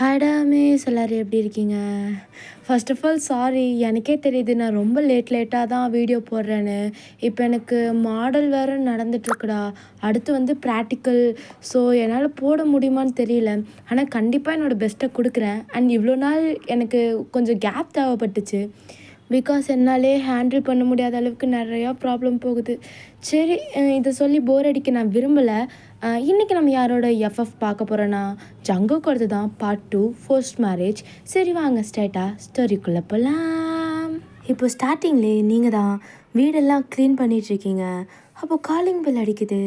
ஹாய்டா miss எல்லோரும் எப்படி இருக்கீங்க? ஃபர்ஸ்ட் ஆஃப் ஆல் சாரி, எனக்கே தெரியுது நான் ரொம்ப லேட்டாக தான் வீடியோ போடுறேன்னு. இப்போ எனக்கு மாடல் வேறு நடந்துட்டுருக்குடா. அடுத்து வந்து ப்ராக்டிக்கல். ஸோ என்னால் போட முடியுமான்னு தெரியல. ஆனால் கண்டிப்பாக என்னோடய பெஸ்ட்டை கொடுக்குறேன். அண்ட் இவ்வளோ நாள் எனக்கு கொஞ்சம் கேப் தேவைப்பட்டுச்சு. பிகாஸ் என்னாலே ஹேண்டில் பண்ண முடியாத அளவுக்கு நிறையா ப்ராப்ளம் போகுது. சரி, இதை சொல்லி போர் அடிக்க நான் விரும்பலை. இன்றைக்கி நம்ம யாரோட எஃப்எஃப் பார்க்க போகிறோன்னா ஜங்குக்கோடது தான் பார்ட் 2 ஃபர்ஸ்ட் மேரேஜ். சரி வாங்க ஸ்ட்ரைட்டாக ஸ்டோரிக்குள்ளே போகலாம். இப்போ ஸ்டார்டிங்லே நீங்கள் தான் வீடெல்லாம் க்ளீன் பண்ணிகிட்ருக்கீங்க. அப்போது காலிங் பெல் அடிக்குது.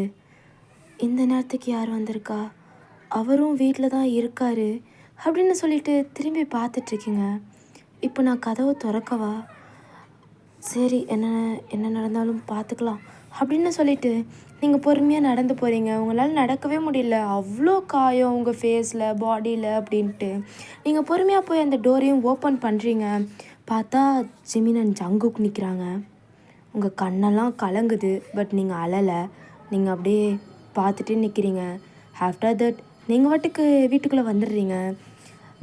இந்த நேரத்துக்கு யார் வந்திருக்கா? அவரும் வீட்டில் தான் இருக்கார் அப்படின்னு சொல்லிட்டு திரும்பி பார்த்துட்ருக்கீங்க. இப்போ நான் கதவை திறக்கவா? சரி, என்ன நடந்தாலும் பார்த்துக்கலாம் அப்படின்னு சொல்லிட்டு நீங்கள் பொறுமையாக நடந்து போகிறீங்க. உங்களால் நடக்கவே முடியல, அவ்வளோ காயம் உங்கள் ஃபேஸில் பாடியில் அப்படின்ட்டு. நீங்கள் பொறுமையாக போய் அந்த டோரையும் ஓப்பன் பண்ணுறீங்க. பார்த்தா ஜிமின் அண்ட் ஜங்குக் நிற்கிறாங்க. உங்கள் கண்ணெல்லாம் கலங்குது, பட் நீங்கள் அழலை. நீங்கள் அப்படியே பார்த்துட்டு நிற்கிறீங்க. ஆஃப்டர் தட் நீங்கள் வாட்டுக்கு வீட்டுக்குள்ளே வந்துடுறீங்க.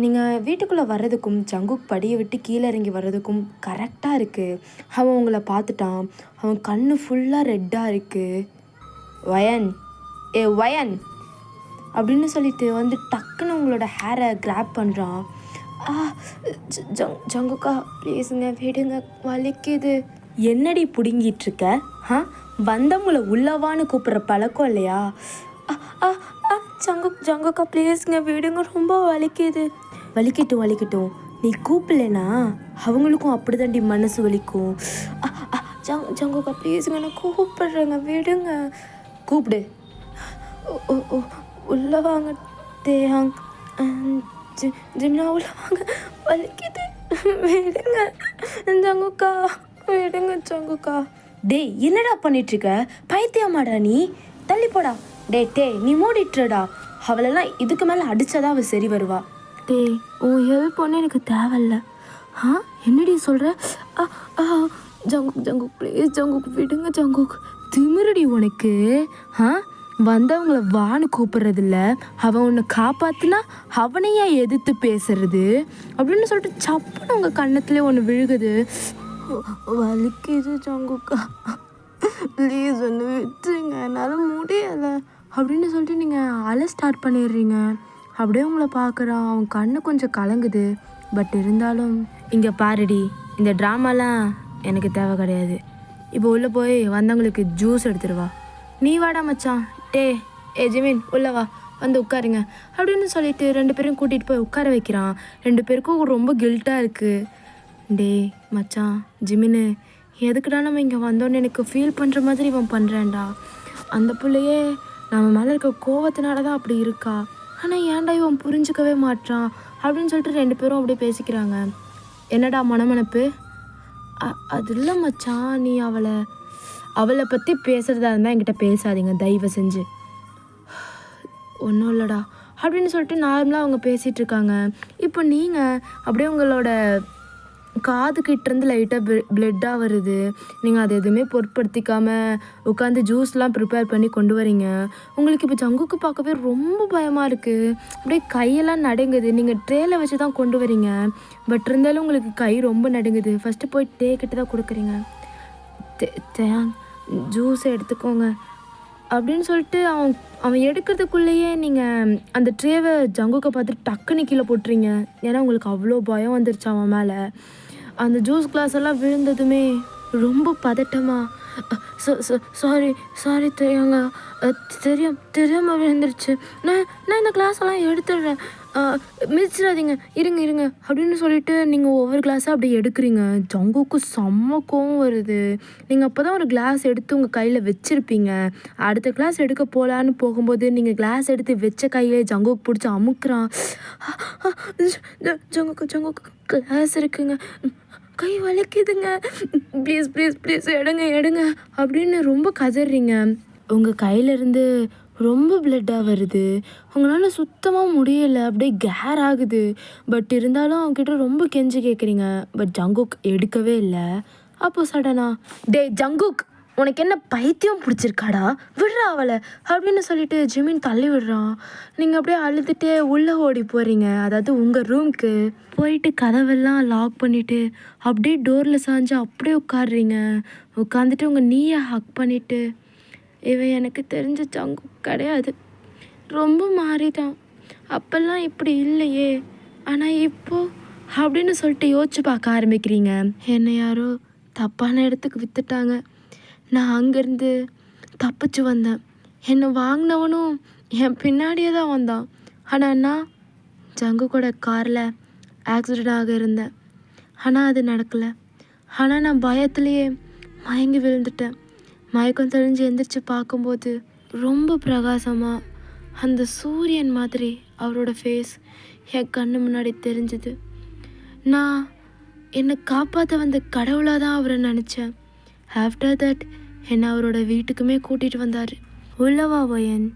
நீங்கள் வீட்டுக்குள்ளே வர்றதுக்கும் ஜங்குக் படியை விட்டு கீழே இறங்கி வர்றதுக்கும் கரெக்டாக இருக்குது. அவன் உங்களை பார்த்துட்டான். அவன் கண்ணு ஃபுல்லாக ரெட்டாக இருக்குது. வயன், வயன் அப்படின்னு சொல்லிட்டு வந்து டக்குன்னு உங்களோட ஹேரை கிராப் பண்ணுறான். ஜங்குக்கா ப்ளீஸுங்க விடுங்க, வலிக்குது. என்னடி பிடுங்கிட்டுருக்க? வந்தவங்களை உள்ளவான்னு கூப்பிட்ற பழக்கம் இல்லையா? ஜங்குக்கா ப்ளீஸுங்க விடுங்க, ரொம்ப வலிக்குது. வலிக்கட்டும், நீ கூப்பிடலனா அவங்களுக்கும் அப்படி தாண்டி மனசு வலிக்கும். ஜங்குக்கா ப்ளீஸுங்க, நான் கூப்பிட்றேங்க விடுங்க. கூப்பிடு. உள்ள வாங்க தேயாங், ஜிம்னா உள்ள வாங்க, வலிக்குது விடுங்க ஜங்குக்கா, விடுங்க ஜங்குக்கா. டேய் என்னடா பண்ணிட்டுருக்க? பைத்தியமாடா நீ? தள்ளி போடா. டே நீ மூடிட்டுடா. அவளெல்லாம் இதுக்கு மேலே அடித்தாதான் அவள் சரி வருவா. டேய் உன் ஹெல்ப் ஒன்று எனக்கு தேவையில்ல. என்னடி சொல்கிற? ஜங்குக் ப்ளீஸ் ஜங்குக் விடுங்க ஜங்குக். திமிரடி உனக்கு. வந்தவங்கள வான்னு கூப்பிட்றதில்ல, அவன் உன்னை காப்பாற்றினா அவனையே எதிர்த்து பேசுறது அப்படின்னு சொல்லிட்டு சப்புன்னு உங்கள் கன்னத்துலேயே ஒன்று விழுகுது. வலிக்குது ஜங்குக்கா, ப்ளீஸ் ஒன்று விட்டுருங்க, என்னால் முடியலை அப்படின்னு சொல்லிட்டு நீங்கள் அழ ஸ்டார்ட் பண்ணிடுறீங்க. அப்படியே உங்களை பார்க்குறான். அவன் கண்ணு கொஞ்சம் கலங்குது. பட் இருந்தாலும் இங்கே பாருடி, இந்த ட்ராமாலாம் எனக்கு தேவை கிடையாது. இப்போ உள்ளே போய் வந்தவங்களுக்கு ஜூஸ் எடுத்துருவா. நீ வாடா மச்சான். ஜிமின் உள்ளே வா, வந்து உட்காருங்க அப்படின்னு சொல்லிட்டு 2 பேரும் கூட்டிகிட்டு போய் உட்கார வைக்கிறான். 2 பேருக்கும் ரொம்ப கில்ட்டாக இருக்குது. மச்சான் ஜிமின்னு, எதுக்குடா நம்ம இங்கே வந்தோன்னு எனக்கு ஃபீல் பண்ணுற மாதிரி இவன் பண்ணுறேன்டா. அந்த பிள்ளையே நம்ம மேலே இருக்க கோவத்தினால தான் அப்படி இருக்கா. ஆனால் ஏன்டா இவன் புரிஞ்சிக்கவே மாட்டான் அப்படின்னு சொல்லிட்டு 2 பேரும் அப்படியே பேசிக்கிறாங்க. என்னடா மனமனப்பு? அது இல்லை மச்சான், நீ அவளை பற்றி பேசுகிறதா இருந்தால் என்கிட்ட பேசாதீங்க தயவு செஞ்சு. ஒன்றும் இல்லைடா அப்படின்னு சொல்லிட்டு நார்மலாக அவங்க பேசிகிட்ருக்காங்க. இப்போ நீங்கள் அப்படியே உங்களோட காதுகிட்டேருந்து லைட்டாக பிளட்டாக வருது. நீங்கள் அதை எதுவுமே பொருட்படுத்திக்காமல் உட்காந்து ஜூஸ்லாம் ப்ரிப்பேர் பண்ணி கொண்டு வரீங்க. உங்களுக்கு இப்போ ஜங்குக்கு பார்க்கவே ரொம்ப பயமாக இருக்குது. அப்படியே கையெல்லாம் நடுங்குது. நீங்கள் ட்ரேயில் வச்சு தான் கொண்டு வரீங்க, பட் இருந்தாலும் உங்களுக்கு கை ரொம்ப நடுங்குது. ஃபஸ்ட்டு போய் கிட்ட தான் கொடுக்குறீங்க. தேங் ஜூஸை எடுத்துக்கோங்க அப்படின்னு சொல்லிட்டு அவன் எடுக்கிறதுக்குள்ளேயே நீங்கள் அந்த ட்ரேவை ஜங்குக்கை பார்த்துட்டு டக்குன்னு கீழே போட்டுறீங்க. ஏன்னா உங்களுக்கு அவ்வளோ பயம் வந்துருச்சு அவன் மேலே. அந்த ஜூஸ் கிளாஸ் எல்லாம் விழுந்ததுமே ரொம்ப பதட்டமாக சாரி தெரியாங்க, தெரியாமல் விழுந்துருச்சு, நான் இந்த கிளாஸ் எல்லாம் எடுத்துடுறேன், மிதிச்சிடாதீங்க, இருங்க அப்படின்னு சொல்லிட்டு நீங்கள் ஒவ்வொரு கிளாஸாக அப்படி எடுக்கிறீங்க. ஜங்குக்கு செம்ம கோவம் வருது. நீங்கள் அப்போ தான் ஒரு கிளாஸ் எடுத்து உங்கள் கையில் வச்சுருப்பீங்க. அடுத்த கிளாஸ் எடுக்க போகலான்னு போகும்போது நீங்கள் கிளாஸ் எடுத்து வச்ச கையிலே ஜங்குக்கு பிடிச்சி அமுக்குறான். ஜங்குக்கு கிளாஸ் இருக்குங்க, கை வலிக்குதுங்க, ப்ளீஸ் எடுங்க அப்படின்னு ரொம்ப கதறீங்க. உங்கள் கையிலேருந்து ரொம்ப பிளட்டாக வருது. உங்களால் சுத்தமாக முடியலை, அப்படியே கேர் ஆகுது. பட் இருந்தாலும் அவங்ககிட்ட ரொம்ப கெஞ்சி கேட்குறீங்க. பட் ஜங்குக் எடுக்கவே இல்லை. அப்போ சடனா ஜங்குக் உனக்கு என்ன பைத்தியம் பிடிச்சிருக்காடா, விடுறா அவளை அப்படின்னு சொல்லிட்டு ஜிமின் தள்ளி விடுறான். நீங்கள் அப்படியே அழுதுகிட்டே உள்ளே ஓடி போகிறீங்க, அதாவது உங்கள் ரூம்க்கு போயிட்டு கதவெல்லாம் லாக் பண்ணிவிட்டு அப்படியே டோரில் சாஞ்சு அப்படியே உட்காடுறீங்க. உட்காந்துட்டு உங்கள் நீயை ஹக் பண்ணிவிட்டு, இவன் எனக்கு தெரிஞ்ச ஜங்கு கிடையாது, ரொம்ப மாறிட்டான், அப்போல்லாம் இப்படி இல்லையே, ஆனால் இப்போது அப்படின்னு சொல்லிட்டு யோசிச்சு பார்க்க ஆரம்பிக்கிறீங்க. என்னை யாரோ தப்பான இடத்துக்கு விற்றுட்டாங்க, நான் அங்கேருந்து தப்பிச்சு வந்தேன், என்னை வாங்கினவனும் என் பின்னாடியே தான் வந்தான், ஆனால் நான் ஜங்கு கூட காரில் ஆக்சிடெண்ட் ஆக இருந்தேன், ஆனால் அது நடக்கலை. ஆனால் நான் பயத்துலேயே மயங்கி விழுந்துட்டேன். மயக்கம் தெளிஞ்சு எந்திரிச்சு பார்க்கும்போது ரொம்ப பிரகாசமாக அந்த சூரியன் மாதிரி அவரோட ஃபேஸ் என் கண்ணு முன்னாடி தெரிஞ்சுது. நான் என்னை காப்பாற்ற வந்த கடவுளாக தான் அவரை நினச்சேன். ஆஃப்டர் தட் என்னை அவரோட வீட்டுக்குமே கூட்டிகிட்டு வந்தார். உள்ளவா வயன்?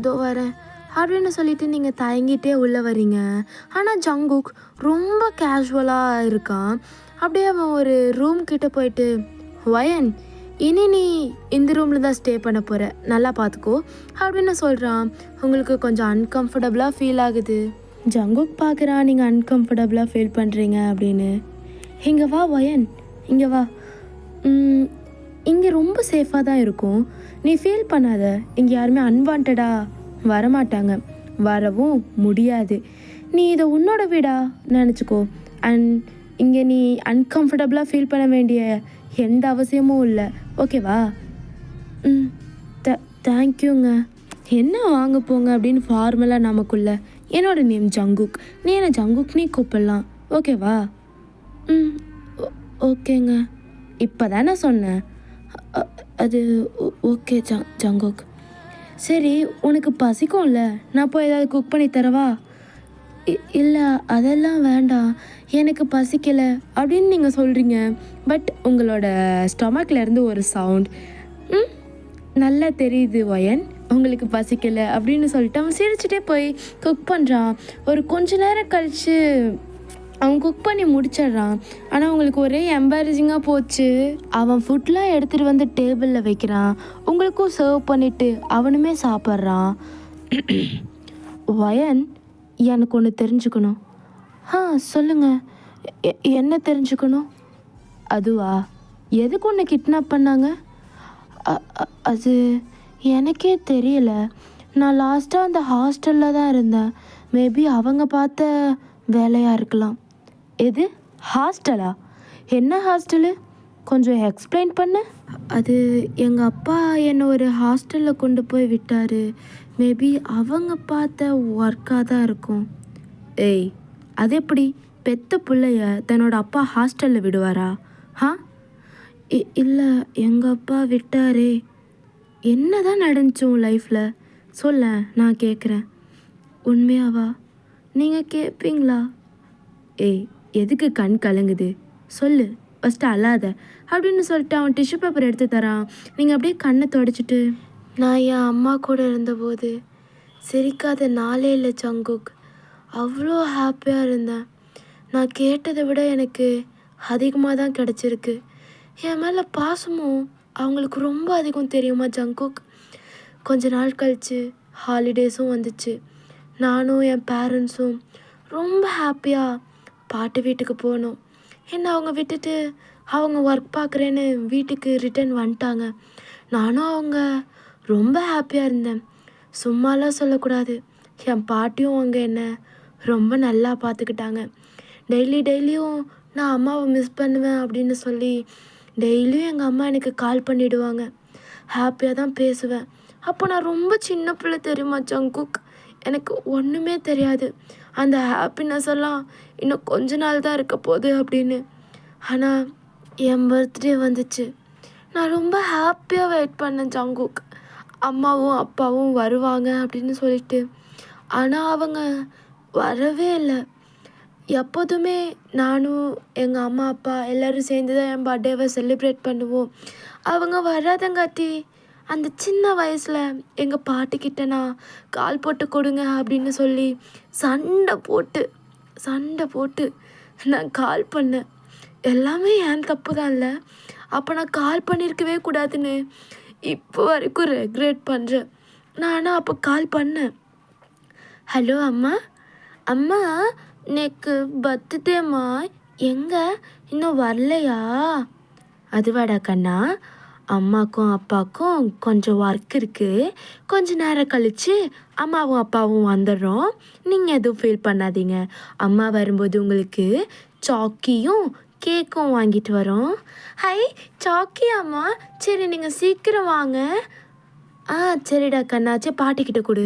தோ வரேன் அப்படின்னு சொல்லிட்டு நீங்கள் தயங்கிட்டே உள்ளே வரீங்க. ஆனால் ஜங்குக் ரொம்ப கேஷுவலாக இருக்கான். அப்படியே அவன் ஒரு ரூம் கிட்டே போயிட்டு, வயன் இனி நீ இந்த ரூமில் தான் ஸ்டே பண்ண போகிற, நல்லா பார்த்துக்கோ அப்படின்னு சொல்கிறான். உங்களுக்கு கொஞ்சம் அன்கம்ஃபர்டபுளாக ஃபீல் ஆகுது. ஜங்குக் பார்க்குறான் நீங்கள் அன்கம்ஃபர்டபுளாக ஃபீல் பண்ணுறீங்க அப்படின்னு. இங்கே வா வயன், இங்கே வா, இங்கே ரொம்ப சேஃபாக தான் இருக்கும், நீ ஃபீல் பண்ணாத, இங்கே யாருமே அன்வான்டாக வரமாட்டாங்க, வரவும் முடியாது, நீ இதை உன்னோட வீடா நினச்சிக்கோ, அண்ட் இங்கே நீ அன்கம்ஃபர்டபுளாக ஃபீல் பண்ண வேண்டிய எந்த அவசியமும் இல்லை, ஓகேவா? தேங்க்யூங்க. என்ன வாங்க போங்க அப்படின்னு ஃபார்மலாக நமக்குள்ள. என்னோடய நேம் ஜங்குக், நீ என்ன ஜங்குக்னே கூப்பிடலாம், ஓகேவா? ஓகேங்க. இப்போ தானே சொன்னேன். அது ஓகே ஜங்குக். சரி, உனக்கு பசிக்கும்ல, நான் போய் ஏதாவது குக் பண்ணி தரவா? இல்லை அதெல்லாம் வேண்டாம், எனக்கு பசிக்கலை அப்படின்னு நீங்கள் சொல்கிறீங்க. பட் உங்களோட ஸ்டொமக்லேருந்து ஒரு சவுண்ட் நல்லா தெரியுது வயன், உங்களுக்கு பசிக்கலை அப்படின்னு சொல்லிட்டு அவன் சிரிச்சுட்டே போய் குக் பண்ணுறான். ஒரு கொஞ்ச நேரம் கழித்து அவன் குக் பண்ணி முடிச்சிடுறான். ஆனால் அவங்களுக்கு ஒரே எம்பாரசிங்காக போச்சு. அவன் ஃபுட்லாம் எடுத்துகிட்டு வந்து டேபிளில் வைக்கிறான், உங்களுக்கும் சர்வ் பண்ணிவிட்டு அவனுமே சாப்பிட்றான். வயன், எனக்கு ஒன்று தெரிஞ்சுக்கணும். சொல்லுங்கள். என்ன தெரிஞ்சுக்கணும்? அதுவா, எதுக்கு ஒன்று கிட்னாப் பண்ணாங்க? அது எனக்கே தெரியல, நான் லாஸ்ட்டாக அந்த ஹாஸ்டலில் தான் இருந்தேன், மேபி அவங்க பார்த்த வேலையாக இருக்கலாம். எது ஹாஸ்டலா? என்ன ஹாஸ்டலு, கொஞ்சம் எக்ஸ்பிளைன் பண்ண. அது எங்கள் அப்பா என்னை ஒரு ஹாஸ்டலில் கொண்டு போய் விட்டார், மேபி அவங்க பார்த்த ஒர்க்காக தான் இருக்கும். ஏய், அது எப்படி பெத்த பிள்ளைய தன்னோட அப்பா ஹாஸ்டலில் விடுவாரா? இல்லை, எங்கள் அப்பா விட்டாரே. என்ன தான் நடந்துச்சு உன் லைஃப்பில் சொல்ல, நான் கேட்குறேன். உண்மையாவா? நீங்கள் கேட்பீங்களா? ஏய், எதுக்கு கண் கலங்குது சொல்லு, ஃபஸ்ட்டு அழாத அப்படின்னு சொல்லிட்டு அவன் டிஷ்யூ பேப்பர் எடுத்து தரான். நீங்கள் அப்படியே கண்ணை தொடச்சிட்டு, நான் என் அம்மா கூட இருந்தபோது சிரிக்காத நாளே இல்லை ஜங்குக், அவ்வளோ ஹாப்பியாக இருந்தேன், நான் கேட்டதை விட எனக்கு அதிகமாக தான் கிடச்சிருக்கு, என் மேலே பாசமும் அவங்களுக்கு ரொம்ப அதிகம் தெரியுமா ஜங்குக். கொஞ்ச நாள் கழித்து ஹாலிடேஸும் வந்துச்சு, நானும் என் பேரண்ட்ஸும் ரொம்ப ஹாப்பியாக பாட்டு வீட்டுக்கு போனோம். என்ன அவங்க விட்டுட்டு அவங்க ஒர்க் பார்க்குறேன்னு வீட்டுக்கு ரிட்டர்ன் வந்துட்டாங்க. நானும் அவங்க ரொம்ப ஹாப்பியாக இருந்தேன். சும்மாலாம் சொல்லக்கூடாது, என் பாட்டியும் அவங்க என்னை ரொம்ப நல்லா பார்த்துக்கிட்டாங்க. டெய்லியும் நான் அம்மாவை மிஸ் பண்ணுவேன் அப்படின்னு சொல்லி டெய்லியும் எங்கள் அம்மா எனக்கு கால் பண்ணிவிடுவாங்க. ஹாப்பியாக தான் பேசுவேன். அப்போ நான் ரொம்ப சின்ன பிள்ளை தெரியுமா ஜங்குக், எனக்கு ஒன்றுமே தெரியாது, அந்த ஹாப்பினஸ் எல்லாம் இன்னும் கொஞ்ச நாள் தான் இருக்க போகுது அப்படின்னு. ஆனால் என் பர்த்டே வந்துச்சு, நான் ரொம்ப ஹாப்பியாக வெயிட் பண்ணேன் ஜங்குக், அம்மாவும் அப்பாவும் வருவாங்க அப்படின்னு சொல்லிட்டு. ஆனால் அவங்க வரவே இல்லை. எப்போதுமே நானும் எங்கள் அம்மா அப்பா எல்லோரும் சேர்ந்து தான் என் பர்த்டேவை செலிப்ரேட் பண்ணுவோம். அவங்க வராதங்காட்டி அந்த சின்ன வயசில் எங்கள் பாட்டிக்கிட்ட நான் கால் போட்டு கொடுங்க அப்படின்னு சொல்லி சண்டை போட்டு நான் கால் பண்ணேன். எல்லாமே என் தப்பு தான் இல்லை, அப்போ நான் கால் பண்ணியிருக்கவே கூடாதுன்னு இப்போ வரைக்கும் ரெக்ரெட் பண்ணுறேன். நான் ஆனால் அப்போ கால் பண்ணேன். ஹலோ அம்மா, அம்மா நேக்கு பர்த்டேம்மா, எங்கே இன்னும் வரலையா? அதுவாடா கண்ணா, அம்மாக்கும் அப்பாவுக்கும் கொஞ்சம் ஒர்க் இருக்குது, கொஞ்சம் நேரம் கழித்து அம்மாவும் அப்பாவும் வந்துடுறோம். நீங்கள் எதுவும் ஃபீல் பண்ணாதீங்க. அம்மா வரும்போது உங்களுக்கு சாக்கியும் கேக்கும் வாங்கிட்டு வரோம். ஹை, சாக்கி அம்மா, சரி நீங்கள் சீக்கிரம் வாங்க. சரிடா கண்ணா, சரி பாட்டிக்கிட்ட கொடு.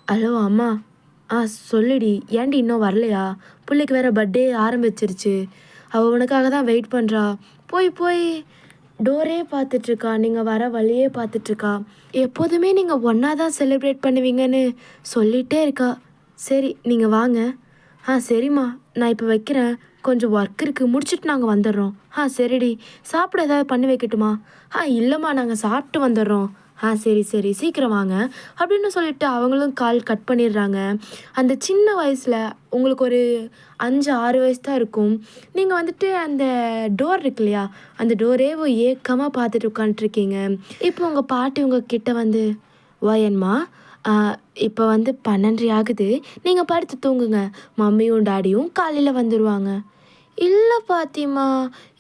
ஹலோ அம்மா, சொல்லுடி, ஏன்டி இன்னும் வரலையா? பிள்ளைக்கு வேறு பர்த்டே ஆரம்பிச்சிருச்சு, அவள் உனக்காக தான் வெயிட் பண்ணுறா. போய் போய் டோரே பார்த்துட்ருக்கா, நீங்கள் வர வழியே பார்த்துட்ருக்கா. எப்போதுமே நீங்கள் ஒன்றா தான் செலிப்ரேட் பண்ணுவீங்கன்னு சொல்லிகிட்டே இருக்கா. சரி நீங்கள் வாங்க. சரிம்மா, நான் இப்போ வைக்கிறேன், கொஞ்சம் ஒர்க் இருக்குது, முடிச்சுட்டு நாங்கள் வந்துடுறோம். சரிடி, சாப்பிட ஏதாவது பண்ணி வைக்கட்டுமா? இல்லைம்மா, நாங்கள் சாப்பிட்டு வந்துடுறோம். சரி சரி, சீக்கிரம் வாங்க அப்படின்னு சொல்லிட்டு அவங்களும் கால் கட் பண்ணிடுறாங்க. அந்த சின்ன வயசில் உங்களுக்கு ஒரு 5-6 வயசு தான் இருக்கும். நீங்கள் வந்துட்டு அந்த டோர் இருக்கு இல்லையா, அந்த டோரே ஏக்கமாக பார்த்துட்டு உட்காந்துட்ருக்கீங்க. இப்போ உங்கள் பாட்டி உங்கள் கிட்ட வந்து, வயன்மா, இப்போ 12 ஆகுது, நீங்கள் படுத்து தூங்குங்க, மம்மியும் டாடியும் காலையில் வந்துடுவாங்க. இல்லை பாத்திமா,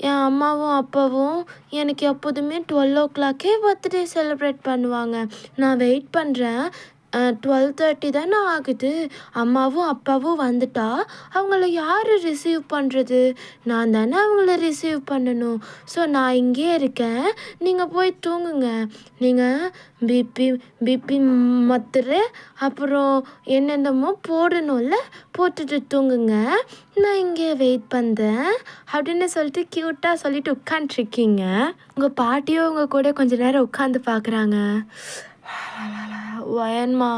என் அம்மாவும் அப்பாவும் எனக்கு எப்போதுமே 12 பர்த்டே செலிப்ரேட் பண்ணுவாங்க. நான் வெயிட் பண்ணுறேன். 12:30 தானே ஆகுது. அம்மாவும் அப்பாவும் வந்துட்டா அவங்கள யார் ரிசீவ் பண்ணுறது? நான் தானே அவங்கள ரிசீவ் பண்ணணும். ஸோ நான் இங்கே இருக்கேன், நீங்கள் போய் தூங்குங்க. நீங்கள் பிபி பிபி மாத்திரை அப்புறம் என்னென்னமோ போடணும்ல, போட்டுட்டு தூங்குங்க, நான் இங்கே வெயிட் பண்ணுறேன் அப்படின்னு சொல்லிட்டு க்யூட்டாக சொல்லிட்டு உட்காந்துருக்கீங்க. உங்கள் பாட்டியும் உங்கள் கூட கொஞ்சம் நேரம் உட்காந்து பார்க்குறாங்க. வயன்மா,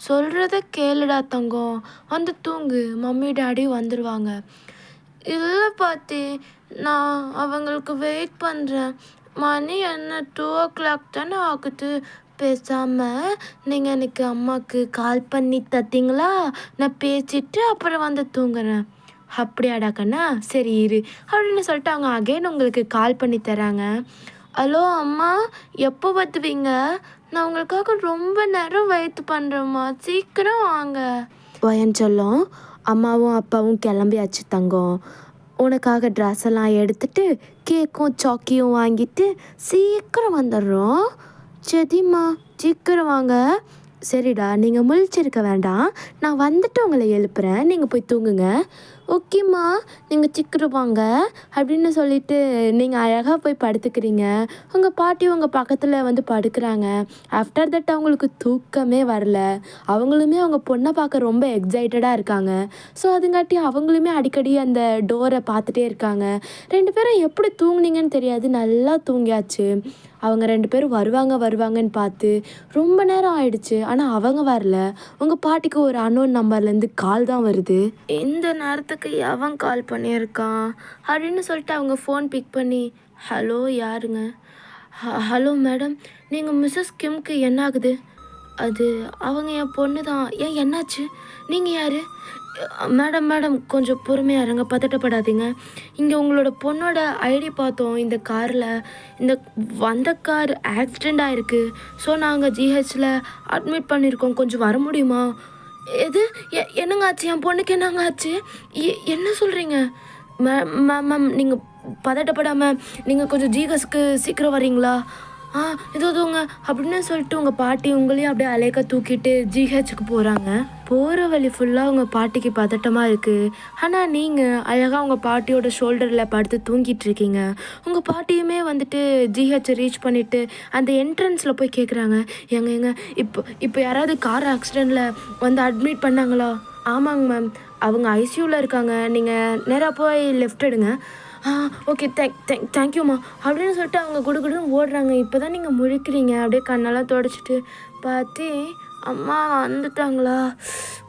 சொல்கிறத கேளுடா தங்கம், வந்து தூங்கு, மம்மி டாடியும் வந்துடுவாங்க. இல்லை பாத்தி, நான் அவங்களுக்கு வெயிட் பண்ணுறேன். மணி என்ன 2 தானே ஆகுது. பேசாமல் நீங்கள் எனக்கு அம்மாவுக்கு கால் பண்ணி தத்தீங்களா, நான் பேசிட்டு அப்புறம் வந்து தூங்குறேன். அப்படியாடா கண்ணா, சரி இரு அப்படின்னு சொல்லிட்டு அவங்க அகைன் உங்களுக்கு கால் பண்ணி தராங்க. ஹலோ அம்மா, எப்போ வருவீங்க? நான் உங்களுக்காக ரொம்ப நேரம் வெயிட் பண்ணுறேம்மா, சீக்கிரம் வாங்க. வயன் சொல்லும், அம்மாவும் அப்பாவும் கிளம்பியாச்சு தங்கம், உனக்காக ட்ரெஸ் எல்லாம் எடுத்துட்டு கேக்கும் சாக்கியும் வாங்கிட்டு சீக்கிரம் வந்துடுறோம். சரிம்மா, சீக்கிரம் வாங்க. சரிடா, நீங்கள் முழிச்சிருக்க வேண்டாம், நான் வந்துட்டு உங்களை எழுப்புறேன், நீங்கள் போய் தூங்குங்க. ஓகேம்மா, நீங்கள் சீக்கிரம் வாங்க அப்படின்னு சொல்லிட்டு நீங்கள் அழகாக போய் படுத்துக்கிறீங்க. உங்கள் பாட்டி உங்கள் பக்கத்தில் படுக்கிறாங்க. ஆஃப்டர் தட் அவங்களுக்கு தூக்கமே வரல. அவங்களுமே அவங்க பொண்ணை பார்க்க ரொம்ப எக்ஸைட்டடாக இருக்காங்க. ஸோ அதுங்காட்டி அவங்களுமே அடிக்கடி அந்த டோரை பார்த்துட்டே இருக்காங்க. 2 பேரும் எப்படி தூங்குனீங்கன்னு தெரியாது, நல்லா தூங்கியாச்சு. அவங்க 2 பேரும் வருவாங்கன்னு பார்த்து ரொம்ப நேரம் ஆயிடுச்சு, ஆனால் அவங்க வரல. உங்கள் பாட்டிக்கு ஒரு அன்னோன் நம்பர்லேருந்து கால் தான் வருது. இந்த நேரத்துக்கு எவன் கால் பண்ணியிருக்கான் அப்படின்னு சொல்லிட்டு அவங்க ஃபோன் பிக் பண்ணி, ஹலோ யாருங்க? ஹலோ மேடம், நீங்கள் மிஸ்ஸஸ் கிம்க்கு என்ன ஆகுது? அது அவங்க என் பொண்ணு தான். ஏன், என்னாச்சு? நீங்கள் யார்? மேடம் கொஞ்சம் பொறுமையாக இருங்க, பதட்டப்படாதீங்க. இங்கே உங்களோட பொண்ணோட ஐடி பார்த்தோம், இந்த காரில் இந்த வந்த கார் ஆக்சிடெண்ட் ஆகிருக்கு. ஸோ நாங்கள் ஜிஹெச்சில் அட்மிட் பண்ணியிருக்கோம், கொஞ்சம் வர முடியுமா? எது? என்னங்க ஆச்சு? என் பொண்ணுக்கு என்னங்க ஆச்சு? என்ன சொல்கிறீங்க? மேம் நீங்கள் பதட்டப்படாமல் நீங்கள் கொஞ்சம் ஜிஹெச்க்கு சீக்கிரம் வரீங்களா? இதுங்க அப்படின்னு சொல்லிட்டு உங்கள் பாட்டி உங்களையும் அப்படியே அலைக்க தூக்கிட்டு ஜிஹெச்சுக்கு போகிறாங்க. போகிற வழி ஃபுல்லாக உங்கள் பாட்டிக்கு பதட்டமாக இருக்குது. ஆனால் நீங்கள் அழகாக உங்கள் பாட்டியோட ஷோல்டரில் படுத்து தூங்கிட்டு இருக்கீங்க. உங்கள் பாட்டியுமே ஜிஹெச்சை ரீச் பண்ணிவிட்டு அந்த என்ட்ரன்ஸில் போய் கேட்குறாங்க, எங்க இப்போ யாராவது கார் ஆக்சிடெண்ட்டில் அட்மிட் பண்ணாங்களா? ஆமாங்க மேம், அவங்க ஐசியூவில் இருக்காங்க, நீங்கள் நேராக போய் லெஃப்ட் எடுங்க. ஓகே, தேங்க்யூம்மா அப்படின்னு சொல்லிட்டு அவங்க குடுகுடுன்னு ஓடுறாங்க. இப்போ தான் நீங்கள் முழிக்கிறீங்க, அப்படியே கண்ணெல்லாம் துடைச்சிட்டு, பாத்தி அம்மா வந்துட்டாங்களா,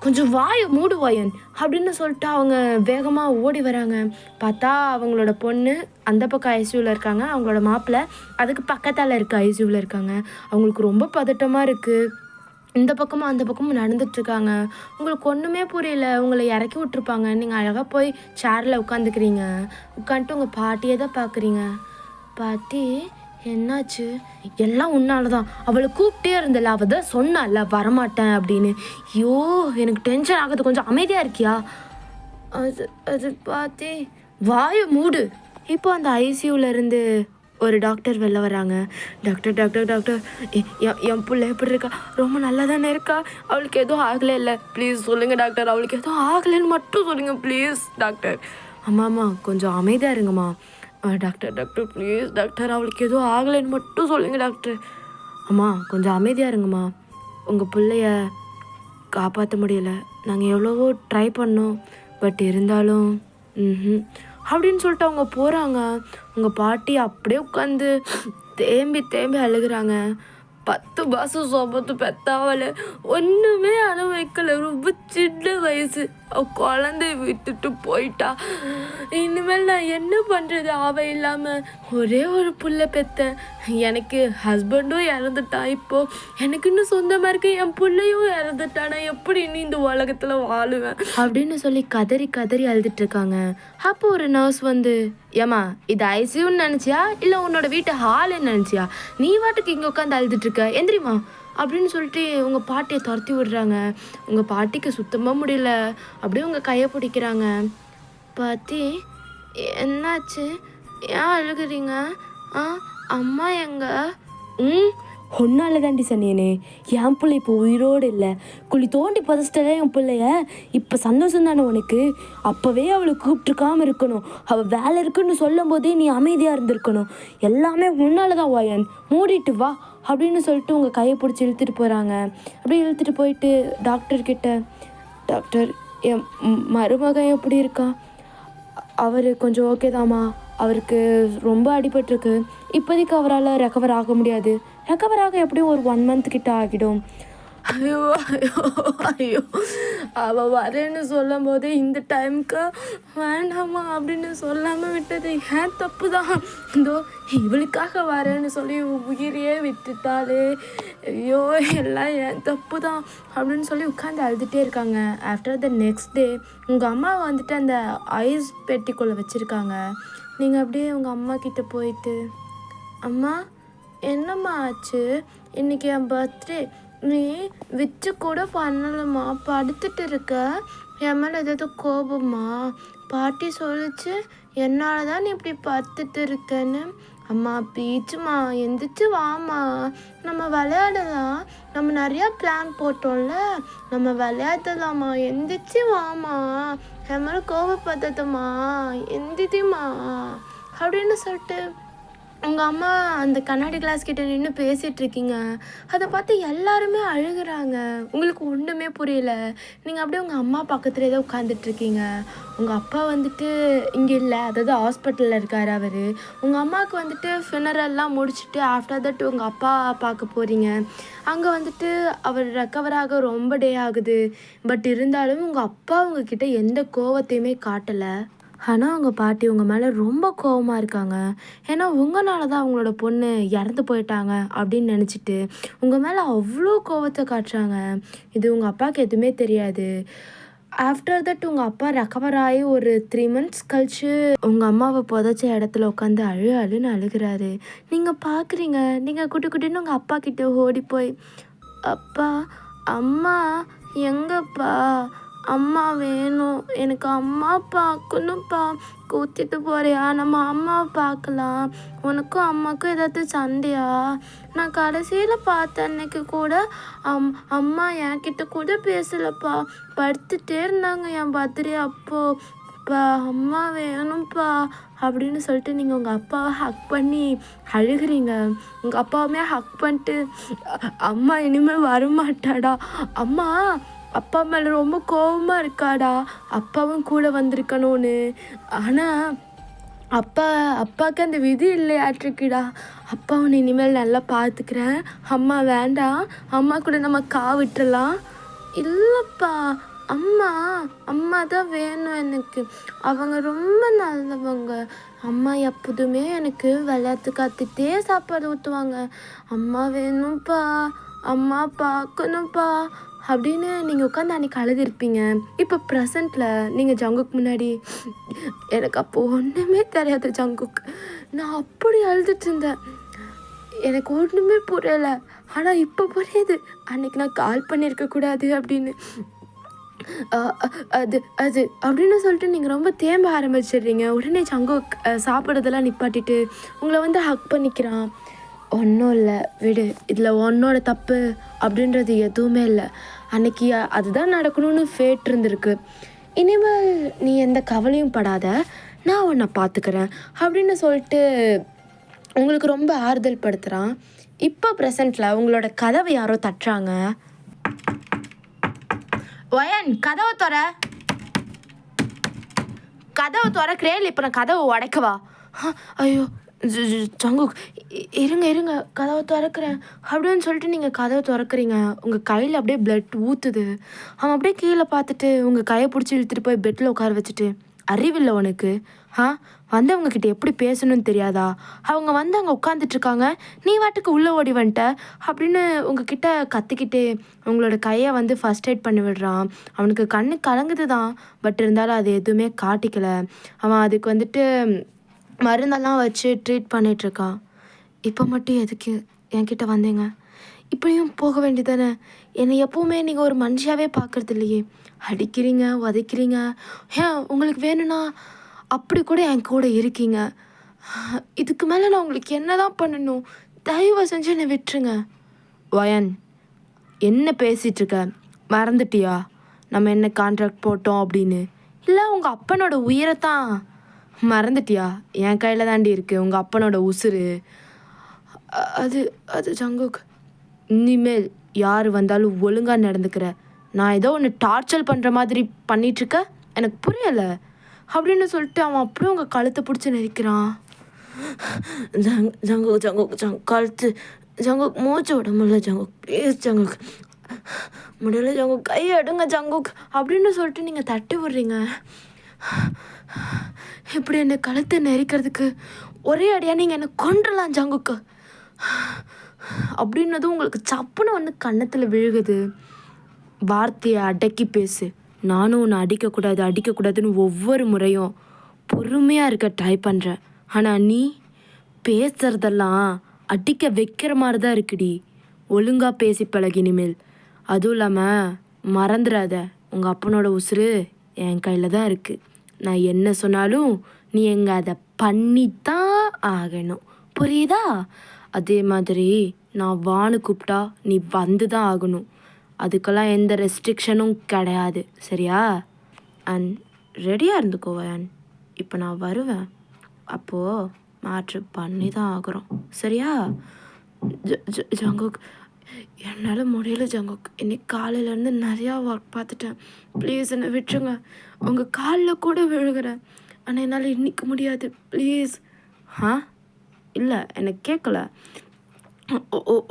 கொஞ்சம் மூடு வாயன் அப்படின்னு சொல்லிட்டு அவங்க வேகமாக ஓடி வராங்க. பார்த்தா அவங்களோட பொண்ணு அந்த பக்கம் ஐசியூவில் இருக்காங்க, அவங்களோட மாப்பிள்ளை அதுக்கு பக்கத்தால் இருக்க ஐசியூவில் இருக்காங்க. அவங்களுக்கு ரொம்ப பதட்டமாக இருக்குது. இந்த பக்கமும் அந்த பக்கமும் நடந்துட்டுருக்காங்க. உங்களுக்கு ஒன்றுமே புரியல. உங்களை இறக்கி விட்ருப்பாங்க. நீங்கள் அழகாக போய் சேரில் உட்காந்துக்கிறீங்க. உட்காந்துட்டு உங்கள் பாட்டியை தான் பார்க்குறீங்க. பாட்டி என்னாச்சு? எல்லாம் உன்னால தான். அவளை கூப்பிட்டே இருந்தல, அவள் தான் சொன்னால வரமாட்டேன் அப்படின்னு. ஐயோ எனக்கு டென்ஷன் ஆகுது, கொஞ்சம் அமைதியாக இருக்கியா? அது அது பாட்டி வாயை மூடு. இப்போ அந்த ஐசியூலேருந்து ஒரு டாக்டர் வெளில வராங்க. டாக்டர் டாக்டர் டாக்டர் என் பிள்ளை எப்படி இருக்கா? ரொம்ப நல்லா தானே இருக்கா? அவளுக்கு எதுவும் ஆகலை இல்லை? ப்ளீஸ் சொல்லுங்கள் டாக்டர், அவளுக்கு எதுவும் ஆகலைன்னு மட்டும் சொல்லுங்கள் ப்ளீஸ் டாக்டர். அம்மாம்மா கொஞ்சம் அமைதியாக இருங்கம்மா. டாக்டர் டாக்டர் ப்ளீஸ் டாக்டர், அவளுக்கு எதுவும் ஆகலைன்னு மட்டும் சொல்லுங்கள் டாக்டர். அம்மா கொஞ்சம் அமைதியாக இருங்கம்மா. உங்கள் பிள்ளைய காப்பாற்ற முடியலை, நாங்கள் எவ்வளவோ ட்ரை பண்ணோம், பட் இருந்தாலும் அப்படின்னு சொல்லிட்டு அவங்க போகிறாங்க. உங்கள் பாட்டி அப்படியே உட்காந்து தேம்பி தேம்பி அழுகிறாங்க. 10 மாதம் சொபத்து பெத்தாவல ஒன்றுமே அனுபவிக்கலை, ரொம்ப சின்ன வயசு, குழந்தைய விட்டுட்டு போயிட்டா. இனிமேல் நான் என்ன பண்ணுறது? அவள் இல்லாமல் ஒரே ஒரு புள்ள பெத்தேன். எனக்கு ஹஸ்பண்டும் இறந்துட்டான், இப்போது எனக்கு இன்னும் சொந்தமாக இருக்க என் பிள்ளையும் இறந்துட்டான். நான் எப்படி இன்னும் இந்த உலகத்தில் வாழுவேன் அப்படின்னு சொல்லி கதறி கதறி அழுதுட்ருக்காங்க. அப்போ ஒரு நர்ஸ் வந்து, ஏம்மா இது ஐசியூன்னு நினச்சியா இல்லை உன்னோட வீட்டு ஹாலுன்னு நினச்சியா? நீ வாட்டுக்கு இங்கே உட்காந்து அழுதுட்ருக்க, எந்திரிமா அப்படின்னு சொல்லிட்டு உங்கள் பாட்டியை துரத்தி விடுறாங்க. உங்கள் பாட்டிக்கு சுத்தமாக முடியல, அப்படியே உங்கள் கையை பிடிக்கிறாங்க. பாட்டி என்னாச்சு? ஏன் அழுகுறீங்க? அம்மா எங்க? ஒன்னால தாண்டி சொன்னேனே, என் பிள்ளை இப்போ உயிரோடு இல்லை, குழி தோண்டி புதைச்சிட்டே என் பிள்ளைய. இப்போ சந்தோஷம் தானே உனக்கு? அப்போவே அவளை கூப்பிட்ருக்காம இருக்கணும். அவள் வேலை இருக்குன்னு சொல்லும் போதே நீ அமைதியாக இருந்திருக்கணும். எல்லாமே உன்னால தான் வாயன், மூடிட்டு வா அப்படின்னு சொல்லிட்டு உங்கள் கையை பிடிச்சி இழுத்துட்டு போகிறாங்க. அப்படி இழுத்துட்டு போயிட்டு டாக்டர்கிட்ட, டாக்டர் என் மருமகன் எப்படி இருக்கா? அவர் கொஞ்சம் ஓகே தாம்மா, அவருக்கு ரொம்ப அடிபட்டிருக்கு, இப்போதைக்கு அவரால் ரெக்கவர் ஆக முடியாது, ரெக்கவர் ஆக எப்படியும் ஒரு 1 month கிட்ட ஆகிடும். ஐயோ ஐயோ ஐயோ, அவள் வரேன்னு சொல்லும் போதே இந்த டைமுக்கு வேண்டாமா அப்படின்னு சொல்லாமல் விட்டது ஏன் தப்பு தான். இதோ இவளுக்காக வரேன்னு சொல்லி உயிரையே விட்டுட்டாலே, ஐயோ எல்லாம் ஏன் தப்பு தான் அப்படின்னு சொல்லி உட்காந்து அழுதுகிட்டே இருக்காங்க. ஆஃப்டர் த நெக்ஸ்ட் டே உங்கள் அம்மா வந்துட்டு அந்த ஐஸ் பெட்டிக்குள்ளே வச்சுருக்காங்க. நீங்கள் அப்படியே உங்கள் அம்மா கிட்டே போயிட்டு, அம்மா என்னம்மா ஆச்சு? இன்றைக்கி என் பர்த்டே, நீ விச்சு கூட பண்ணலம்மா, படுத்துட்டு இருக்க, என் மேலே ஏதாவது கோபமா? பாட்டி சொல்லிச்சு என்னால் தான் நீ இப்படி படுத்துட்டு இருக்கேன்னு. அம்மா ப்ளீச்சுமா எந்திரிச்சு வாம்மா, நம்ம விளையாடலாம், நம்ம நிறையா பிளான் போட்டோம்ல, நம்ம விளையாடலாமா, எந்திரிச்சு வாம்மா, என் மேலே கோபப்பட்டதும்மா, எந்திரிமா அப்படின்னு சொல்லிட்டு உங்கள் அம்மா அந்த கண்ணாடி கிளாஸ் கிட்டே நின்று பேசிகிட்ருக்கீங்க. அதை பார்த்து எல்லாருமே அழுகிறாங்க. உங்களுக்கு ஒன்றுமே புரியல. நீங்கள் அப்படியே உங்கள் அம்மா பக்கத்துலேயே தான் உட்காந்துட்ருக்கீங்க. உங்கள் அப்பா வந்துட்டு இங்கே இல்லை, அதாவது ஹாஸ்பிட்டலில் இருக்கார் அவர். உங்கள் அம்மாவுக்கு வந்துட்டு ஃபினரெல்லாம் முடிச்சுட்டு ஆஃப்டர் தட் உங்கள் அப்பா பார்க்க போகிறீங்க. அங்கே வந்துட்டு அவர் ரெக்கவர் ஆக ரொம்ப டே ஆகுது. பட் இருந்தாலும் உங்கள் அப்பா உங்ககிட்ட எந்த கோவத்தையுமே காட்டலை. ஆனால் அவங்க பாட்டி உங்கள் மேலே ரொம்ப கோவமாக இருக்காங்க. ஏன்னா உங்களால தான் அவங்களோட பொண்ணு இறந்து போயிட்டாங்க அப்படின்னு நினச்சிட்டு உங்கள் மேலே அவ்வளோ கோவத்தை காட்டுறாங்க. இது உங்கள் அப்பாவுக்கு எதுவுமே தெரியாது. ஆஃப்டர் தட் உங்கள் அப்பா ரெக்கவர் ஆகி ஒரு 3 months கழிச்சு உங்கள் அம்மாவை புதைச்ச இடத்துல உட்காந்து அழுன்னு அழுகிறாரு. நீங்கள் பார்க்குறீங்க, நீங்கள் குட்டி குட்டின்னு உங்கள் அப்பா கிட்ட ஓடி போய், அப்பா அம்மா எங்கப்பா, அம்மா வேணும், எனக்கு அம்மா பார்க்கணும்ப்பா, கூட்டிட்டு போறியா, நம்ம அம்மாவை பார்க்கலாம், உனக்கும் அம்மாவுக்கும் ஏதாவது சண்டையா? நான் கடைசியில் பார்த்த அன்னைக்கு கூட அம்மா என்கிட்ட கூட பேசலப்பா, படுத்துட்டே இருந்தாங்க என் பர்த்டே அப்போது, அப்பா அம்மா வேணும்ப்பா அப்படின்னு சொல்லிட்டு நீங்கள் உங்கள் அப்பாவை ஹக் பண்ணி அழுகிறீங்க. உங்கள் அப்பாவுமே ஹக் பண்ணிட்டு, அம்மா இனிமேல் வரமாட்டாடா, அம்மா அப்பா மேலே ரொம்ப கோபமாக இருக்காடா, அப்பாவும் கூட வந்திருக்கணும்னு, ஆனால் அப்பாவுக்கு அந்த விதி இல்லையாட்டிருக்குடா, அப்பா உன்னை இனிமேல் நல்லா பார்த்துக்கிறேன், அம்மா வேண்டாம், அம்மா கூட நம்ம விட்டுறலாம். இல்லைப்பா அம்மா தான் வேணும் எனக்கு, அவங்க ரொம்ப நல்லவங்க, அம்மா எப்போதுமே எனக்கு விளையாட்டு காத்துட்டே சாப்பாடு ஊற்றுவாங்க, அம்மா வேணும்ப்பா, அம்மா பார்க்கணும்ப்பா அப்படின்னு நீங்கள் உட்காந்து அன்றைக்கி அழுதுருப்பீங்க. இப்போ ப்ரெசண்ட்டில் நீங்கள் ஜங்குக்கு முன்னாடி எனக்கு அப்போது ஒன்றுமே தெரியாது ஜங்குக், நான் அப்படி அழுதுட்டு இருந்தேன், எனக்கு ஒன்றுமே புரியலை, ஆனால் இப்போ புரியுது அன்றைக்கி நான் கால் பண்ணியிருக்கக்கூடாது அப்படின்னு. அது அது அப்படின்னு சொல்லிட்டு நீங்கள் ரொம்ப தேம்ப ஆரம்பிச்சிடுறீங்க. உடனே ஜங்குக் சாப்பிட்றதெல்லாம் நிப்பாட்டிட்டு உங்களை வந்து ஹக் பண்ணிக்கிறான். ஒன்றும் இல்லை விடு, இதில் உன்னோட தப்பு அப்படின்றது எதுவுமே இல்லை. அன்னைக்கு அதுதான் நடக்கணும்னு ஃபேட் இருந்திருக்கு. இனிமேல் நீ எந்த கவலையும் படாத, நான் உன்னை பார்த்துக்கிறேன் அப்படின்னு சொல்லிட்டு உங்களுக்கு ரொம்ப ஆறுதல் படுத்துகிறான். இப்போ ப்ரெசண்ட்டில் உங்களோட கதவை யாரோ தட்டுறாங்க. வயன், கதவை திறக்கிறேன், இப்போ நான் கதவை உடைக்கவா? ஐயோ ஜங்குக், இருங்க கதவை திறக்கிறேன் அப்படின்னு சொல்லிட்டு நீங்கள் கதவை திறக்கிறீங்க. உங்கள் கையில் அப்படியே பிளட் ஊற்றுது. அவன் அப்படியே கீழே பார்த்துட்டு உங்கள் கையை பிடிச்சி இழுத்துட்டு போய் பெட்டில் உட்கார வச்சுட்டு, அறிவில்லை உனக்கு? வந்தவங்கக்கிட்ட எப்படி பேசணும்னு தெரியாதா? அவங்க வந்து அங்கே உட்காந்துட்ருக்காங்க, நீ வாட்டுக்கு உள்ளே ஓடி வந்துட்ட அப்படின்னு உங்ககிட்ட கற்றுக்கிட்டே உங்களோட கையை வந்து ஃபஸ்ட் எய்ட் பண்ணி விடுறான். அவனுக்கு கண்ணு கலங்குது தான், பட் இருந்தாலும் அது எதுவுமே காட்டிக்கலை. அவன் அதுக்கு வந்துட்டு மருந்தெல்லாம் வச்சு ட்ரீட் பண்ணிகிட்ருக்கான். இப்போ மட்டும் எதுக்கு என்கிட்ட வந்தீங்க? இப்படியும் போக வேண்டியதானே? என்னை எப்போவுமே நீங்கள் ஒரு மனுஷியாகவே பார்க்குறது இல்லையே, அடிக்கிறீங்க, உதைக்கிறீங்க. ஏன் உங்களுக்கு வேணும்னா அப்படி கூட என் கூட இருக்கீங்க. இதுக்கு மேலே நான் உங்களுக்கு என்ன தான் பண்ணணும்? தயவு செஞ்சு என்னை விட்டுருங்க. வயன், என்ன பேசிகிட்ருக்க? மறந்துட்டியா நம்ம என்ன கான்ட்ராக்ட் போட்டோம் அப்படின்னு? இல்லை உங்கள் அப்பனோட உயிரை தான் மறந்துட்டியா? என் கையில் தாண்டி இருக்குது உங்கள் அப்பனோட உசுறு. அது அது ஜங்குக், இனிமேல் யார் வந்தாலும் ஒழுங்காக நடந்துக்கிற. நான் ஏதோ ஒன்று டார்ச்சர் பண்ணுற மாதிரி பண்ணிகிட்ருக்க, எனக்கு புரியலை அப்படின்னு சொல்லிட்டு அவன் அப்படியே உங்கள் கழுத்தை பிடிச்சி நெரிக்கிறான். கழுத்து ஜங்குக், மூச்சு விட முடியல ஜங்குக், ப்ளீஸ் ஜங்குக், முடியல ஜங்குக், கையை எடுங்க ஜங்குக் அப்படின்னு சொல்லிட்டு நீங்கள் தட்டி விடுறீங்க. இப்படி என்னை கழுத்தை நெரிக்கிறதுக்கு ஒரே அடியாக நீங்கள் என்னை கொண்டுடலாம் ஜங்குக்கு அப்படின்னதும் உங்களுக்கு சப்புன்னு வந்து கன்னத்தில் விழுகுது. வார்த்தையை அடக்கி பேசு. நானும் உன்னை அடிக்கக்கூடாதுன்னு ஒவ்வொரு முறையும் பொறுமையாக இருக்க ட்ரை பண்ணுறேன். ஆனால் நீ பேசுகிறதெல்லாம் அடிக்க வைக்கிற மாதிரி தான் இருக்குடி. ஒழுங்காக பேசி பழகி இனிமேல். அதுவும் இல்லாமல் மறந்துடாத, உங்கள் அப்பனோட உசுறு என் கையில் தான் இருக்குது. நான் என்ன சொன்னாலும் நீ எங்கே அதை பண்ணித்தான் ஆகணும், புரியுதா? அதே மாதிரி நான் வான்னு கூப்பிட்டா நீ வந்து தான் ஆகணும். அதுக்கெல்லாம் எந்த ரெஸ்ட்ரிக்ஷனும் கிடையாது, சரியா? அண்ட் ரெடியாக இருந்துக்கோ வயன், இப்போ நான் வருவேன், அப்போது மாற்று பண்ணி தான் ஆகிறோம், சரியா? ஜங்குக், என்னால் முடியல ஜங்குக், இன்னைக்கு காலையிலேருந்து நிறையா ஒர்க் பார்த்துட்டேன், ப்ளீஸ் என்னை விட்டுருங்க. உங்கள் காலில் கூட விழுகிறேன், ஆனால் என்னால் இன்னைக்கு முடியாது, ப்ளீஸ். இல்லை எனக்கு கேட்கல.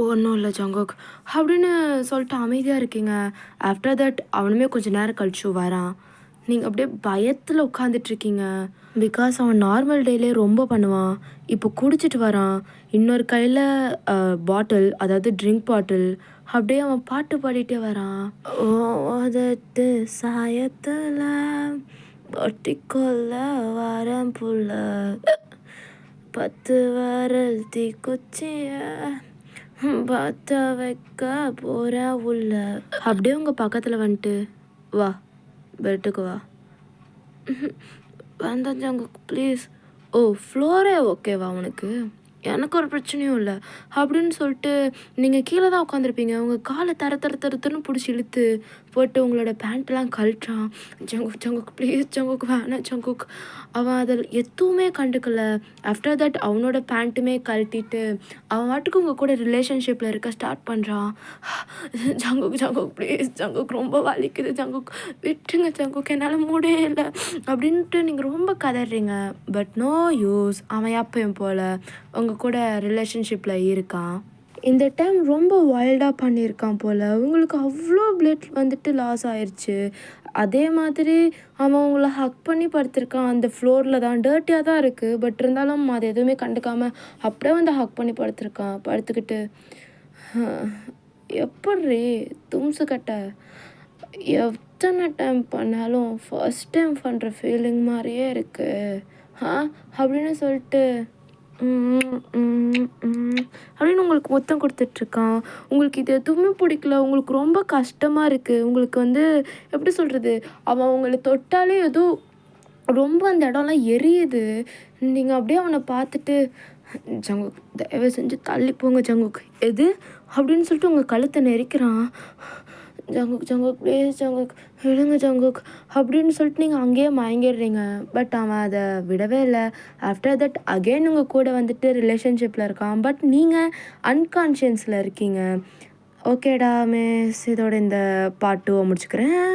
ஒன்றும் இல்லை ஜங்குக் அப்படின்னு சொல்லிட்டு அமைதியாக இருக்கீங்க. ஆஃப்டர் தட் அவனுமே கொஞ்சம் நேரம் கழிச்சு வரான். நீங்கள் அப்படியே பயத்தில் உட்காந்துட்ருக்கீங்க. பிகாஸ் அவன் நார்மல் டேலே ரொம்ப பண்ணுவான், இப்போ குடிச்சிட்டு வரான். இன்னொரு கையில் பாட்டில், அதாவது ட்ரிங்க் பாட்டில், அப்படியே அவன் பாட்டு பாடிட்டே வரான். ஓதட்டு சாயத்தில் பொட்டிக்கொள்ள வாரம் புள்ள 10 வரல் தீக்குச்சிய பற்ற வைக்க போற உள்ள. அப்படியே உங்கள் பக்கத்தில் வந்துட்டு, வா பெட்டுக்கு வா. வேண்டாம் ஜங்குக் ப்ளீஸ். ஓ ஃப்ளோரே ஓகேவா உனக்கு? எனக்கு ஒரு பிரச்சனையும் இல்லை அப்படின்னு சொல்லிட்டு நீங்கள் கீழே தான் உட்காந்துருப்பீங்க. உங்கள் காலை தரத்துன்னு பிடிச்சி இழுத்து போட்டு உங்களோட பேண்ட்லாம் கழட்டுறான். ஜங்குக் ப்ளீஸ் ஜங்குக், வேணாம் ஜங்குக். அவன் அதில் எதுவுமே கண்டுக்கல. ஆஃப்டர் தட் அவனோட பேண்ட்டுமே கழட்டிட்டு அவன் வாட்டுக்கு உங்கள் கூட ரிலேஷன்ஷிப்பில் இருக்க ஸ்டார்ட் பண்ணுறான். ஜங்குக் ப்ளீஸ் ஜங்குக், ரொம்ப வலிக்குது ஜங்குக், விட்டுருங்க ஜங்குக், என்னால் முடியல இல்லை அப்படின்ட்டு நீங்கள் ரொம்ப கதறீங்க. பட் நோ யூஸ், அவன் எப்பயும் போல் உங்கள் கூட ரிலேஷன்ஷிப்பில் இருக்கான். இந்த டைம் ரொம்ப வைல்டாக பண்ணியிருக்கான் போல். உங்களுக்கு அவ்வளோ பிளட் வந்துட்டு லாஸ் ஆயிடுச்சு. அதே மாதிரி அவன் உங்களை ஹக் பண்ணி படுத்திருக்கான். அந்த ஃப்ளோரில் தான் டர்ட்டியாக தான் இருக்குது, பட் இருந்தாலும் அது எதுவுமே கண்டுக்காமல் அப்படியே வந்து ஹக் பண்ணி படுத்திருக்கான். படுத்துக்கிட்டு எப்புட்ரி தும்சு கட்ட எத்தனை டைம் பண்ணாலும் ஃபர்ஸ்ட் டைம் பண்ணுற ஃபீலிங் மாதிரியே இருக்கு அப்படின்னு சொல்லிட்டு அப்படின்னு உங்களுக்கு முத்தம் கொடுத்துட்ருக்கான். உங்களுக்கு இது எதுவுமே பிடிக்கல, உங்களுக்கு ரொம்ப கஷ்டமாக இருக்குது, உங்களுக்கு வந்து எப்படி சொல்கிறது, அவன் உங்களை தொட்டாலே ஏதோ ரொம்ப அந்த இடம்லாம் எரியுது. நீங்கள் அப்படியே அவனை பார்த்துட்டு ஜங்குக் தயவு செஞ்சு தள்ளி போங்க ஜங்குக் எது அப்படின்னு சொல்லிட்டு உங்கள் கழுத்தை நெரிக்கிறான். ஜங்குக் ஜங்குக் ப்ளீஸ் ஜங்குக் விடுங்க ஜங்குக் அப்படின்னு சொல்லிட்டு நீங்கள் அங்கேயே மயங்கிடுறீங்க. பட் அவன் அதை விடவே இல்லை. ஆஃப்டர் தட் அகெயின் உங்கள் கூட வந்துட்டு ரிலேஷன்ஷிப்பில் இருக்கான். பட் நீங்கள் அன்கான்ஷியஸில் இருக்கீங்க. ஓகேடா மிஸ், இதோட இந்த பார்ட் 2 முடிச்சுக்கிறேன்.